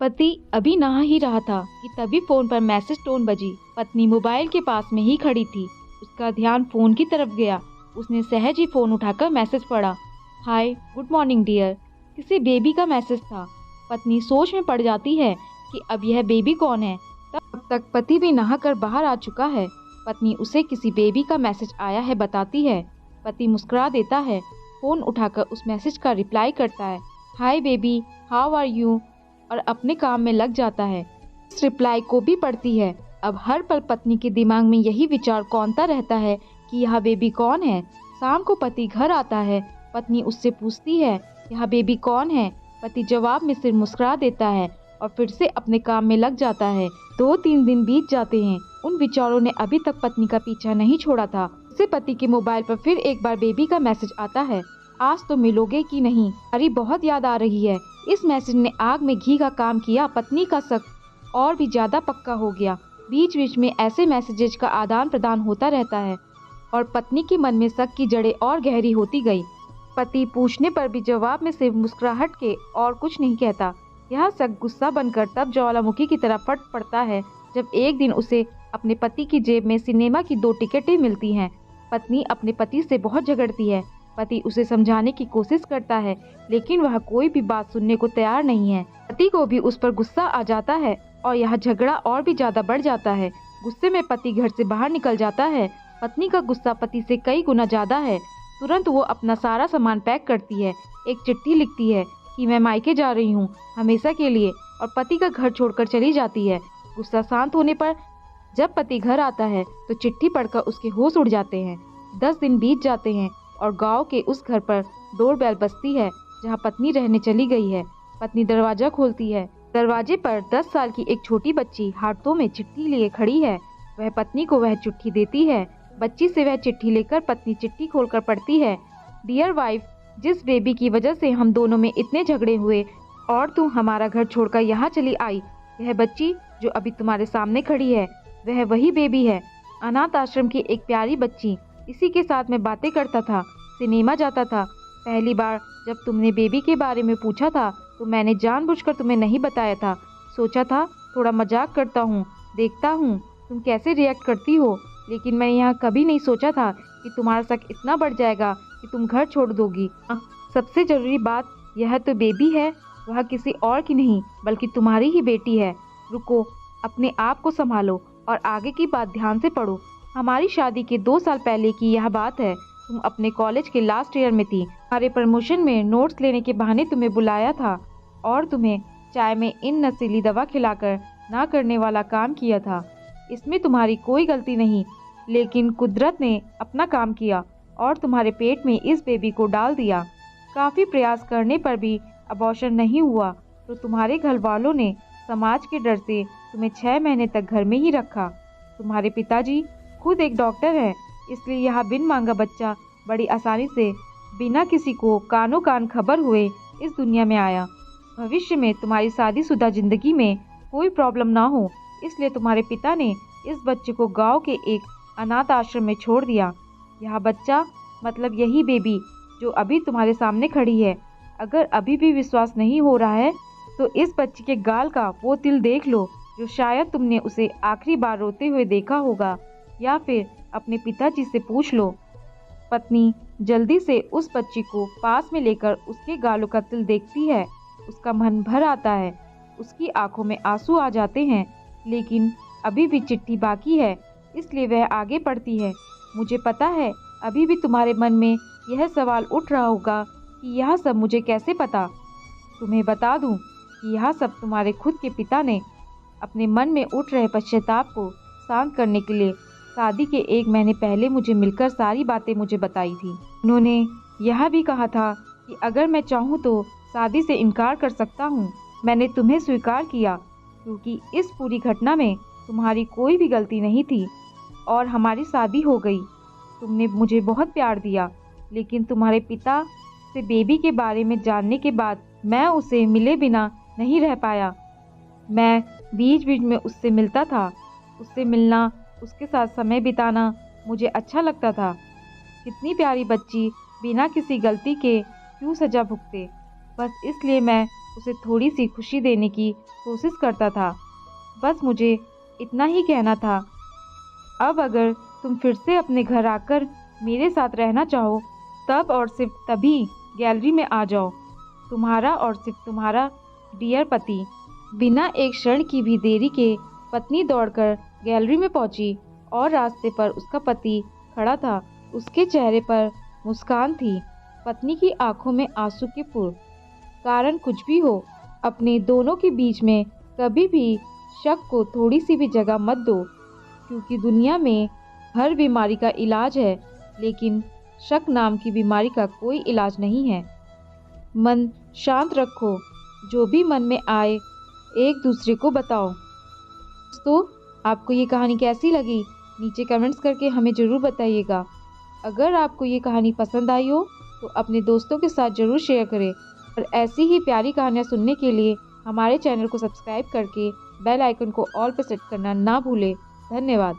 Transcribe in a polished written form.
पति अभी नहा ही रहा था कि तभी फोन पर मैसेज टोन बजी। पत्नी मोबाइल के पास में ही खड़ी थी। उसका ध्यान फोन की तरफ गया। उसने सहज ही फोन उठाकर मैसेज पढ़ा। हाय, गुड मॉर्निंग डियर। किसी बेबी का मैसेज था। पत्नी सोच में पड़ जाती है कि अब यह बेबी कौन है। तब तक पति भी नहाकर बाहर आ चुका है। पत्नी उसे किसी बेबी का मैसेज आया है बताती है। पति मुस्कुरा देता है। फोन उठाकर उस मैसेज का रिप्लाई करता है, hi baby, how are you, और अपने काम में लग जाता है। इस रिप्लाई को भी पढ़ती है। अब हर पल पत्नी के दिमाग में यही विचार कौंता रहता है कि यह बेबी कौन है। शाम को पति घर आता है। पत्नी उससे पूछती है, यह बेबी कौन है। पति जवाब में सिर मुस्कुरा देता है और फिर से अपने काम में लग जाता है। 2-3 दिन बीत जाते हैं। उन विचारों ने अभी तक पत्नी का पीछा नहीं छोड़ा था। उसे पति के मोबाइल पर फिर एक बार बेबी का मैसेज आता है, आज तो मिलोगे कि नहीं, अरे बहुत याद आ रही है। इस मैसेज ने आग में घी का काम किया। पत्नी का शक और भी ज्यादा पक्का हो गया। बीच बीच में ऐसे मैसेजेज का आदान प्रदान होता रहता है और पत्नी के मन में शक की जड़ें और गहरी होती गई। पति पूछने पर भी जवाब में सिर्फ मुस्कुराहट के और कुछ नहीं कहता। यह शक गुस्सा बनकर तब ज्वालामुखी की तरह फट पड़ता है जब एक दिन उसे अपने पति की जेब में सिनेमा की 2 टिकटें मिलती हैं। पत्नी अपने पति से बहुत झगड़ती है। पति उसे समझाने की कोशिश करता है लेकिन वह कोई भी बात सुनने को तैयार नहीं है। पति को भी उस पर गुस्सा आ जाता है और यह झगड़ा और भी ज्यादा बढ़ जाता है। गुस्से में पति घर से बाहर निकल जाता है। पत्नी का गुस्सा पति से कई गुना ज्यादा है। तुरंत वो अपना सारा सामान पैक करती है। एक चिट्ठी लिखती है कि मैं मायके जा रही हूँ हमेशा के लिए, और पति का घर छोड़कर चली जाती है। गुस्सा शांत होने पर जब पति घर आता है तो चिट्ठी पढ़कर उसके होश उड़ जाते हैं। 10 दिन बीत जाते हैं और गांव के उस घर पर डोरबेल बजती है जहां पत्नी रहने चली गई है। पत्नी दरवाजा खोलती है। दरवाजे पर 10 साल की एक छोटी बच्ची हाथों में चिट्ठी लिए खड़ी है। वह पत्नी को वह चिट्ठी देती है। बच्ची से वह चिट्ठी लेकर पत्नी चिट्ठी खोलकर पढ़ती है, डियर वाइफ, जिस बेबी की वजह से हम दोनों में इतने झगड़े हुए और तुम हमारा घर छोड़कर यहाँ चली आई, यह बच्ची जो अभी तुम्हारे सामने खड़ी है वह वही बेबी है। अनाथ आश्रम की एक प्यारी बच्ची। इसी के साथ मैं बातें करता था, सिनेमा जाता था। पहली बार जब तुमने बेबी के बारे में पूछा था तो मैंने जानबूझकर तुम्हें नहीं बताया था। सोचा था थोड़ा मजाक करता हूँ, देखता हूँ तुम कैसे रिएक्ट करती हो, लेकिन मैंने यहाँ कभी नहीं सोचा था कि तुम्हारा शक इतना बढ़ जाएगा कि तुम घर छोड़ दोगी। सबसे जरूरी बात, यह तो बेबी है, वह किसी और की नहीं बल्कि तुम्हारी ही बेटी है। रुको, अपने आप को संभालो और आगे की बात ध्यान से पढ़ो। हमारी शादी के 2 साल पहले की यह बात है। तुम अपने कॉलेज के लास्ट ईयर में थी। हमारे प्रमोशन में नोट्स लेने के बहाने तुम्हें बुलाया था और तुम्हें चाय में इन नशीली दवा खिलाकर ना करने वाला काम किया था। इसमें तुम्हारी कोई गलती नहीं, लेकिन कुदरत ने अपना काम किया और तुम्हारे पेट में इस बेबी को डाल दिया। काफ़ी प्रयास करने पर भी अबॉर्शन नहीं हुआ तो तुम्हारे घर वालों ने समाज के डर से तुम्हें 6 महीने तक घर में ही रखा। तुम्हारे पिताजी खुद एक डॉक्टर हैं, इसलिए यह बिन मांगा बच्चा बड़ी आसानी से बिना किसी को कानों कान खबर हुए इस दुनिया में आया। भविष्य में तुम्हारी शादीशुदा जिंदगी में कोई प्रॉब्लम ना हो, इसलिए तुम्हारे पिता ने इस बच्चे को गांव के एक अनाथ आश्रम में छोड़ दिया। यह बच्चा मतलब यही बेबी जो अभी तुम्हारे सामने खड़ी है। अगर अभी भी विश्वास नहीं हो रहा है तो इस बच्चे के गाल का वो तिल देख लो जो शायद तुमने उसे आखिरी बार रोते हुए देखा होगा, या फिर अपने पिताजी से पूछ लो। पत्नी जल्दी से उस बच्ची को पास में लेकर उसके गालों का तिल देखती है। उसका मन भर आता है। उसकी आंखों में आंसू आ जाते हैं, लेकिन अभी भी चिट्ठी बाकी है, इसलिए वह आगे पढ़ती है। मुझे पता है अभी भी तुम्हारे मन में यह सवाल उठ रहा होगा कि यह सब मुझे कैसे पता। तुम्हें बता दूं कि यह सब तुम्हारे खुद के पिता ने अपने मन में उठ रहे पश्चाताप को शांत करने के लिए शादी के 1 महीने पहले मुझे मिलकर सारी बातें मुझे बताई थी। उन्होंने यह भी कहा था कि अगर मैं चाहूँ तो शादी से इनकार कर सकता हूँ। मैंने तुम्हें स्वीकार किया क्योंकि इस पूरी घटना में तुम्हारी कोई भी गलती नहीं थी और हमारी शादी हो गई। तुमने मुझे बहुत प्यार दिया, लेकिन तुम्हारे पिता से बेबी के बारे में जानने के बाद मैं उसे मिले बिना नहीं रह पाया। मैं बीच बीच में उससे मिलता था। उससे मिलना, उसके साथ समय बिताना मुझे अच्छा लगता था। कितनी प्यारी बच्ची बिना किसी गलती के क्यों सजा भुगते। बस इसलिए मैं उसे थोड़ी सी खुशी देने की कोशिश करता था। बस मुझे इतना ही कहना था। अब अगर तुम फिर से अपने घर आकर मेरे साथ रहना चाहो, तब और सिर्फ तभी गैलरी में आ जाओ। तुम्हारा और सिर्फ तुम्हारा डियर पति। बिना एक क्षण की भी देरी के पत्नी दौड़कर गैलरी में पहुंची और रास्ते पर उसका पति खड़ा था। उसके चेहरे पर मुस्कान थी, पत्नी की आंखों में आंसू के फूल। कारण कुछ भी हो, अपने दोनों के बीच में कभी भी शक को थोड़ी सी भी जगह मत दो, क्योंकि दुनिया में हर बीमारी का इलाज है, लेकिन शक नाम की बीमारी का कोई इलाज नहीं है। मन शांत रखो, जो भी मन में आए एक दूसरे को बताओ। दोस्तों, आपको ये कहानी कैसी लगी? नीचे कमेंट्स करके हमें ज़रूर बताइएगा। अगर आपको ये कहानी पसंद आई हो तो अपने दोस्तों के साथ ज़रूर शेयर करें और ऐसी ही प्यारी कहानियाँ सुनने के लिए हमारे चैनल को सब्सक्राइब करके बेल आइकन को ऑल पर सेट करना ना भूलें। धन्यवाद।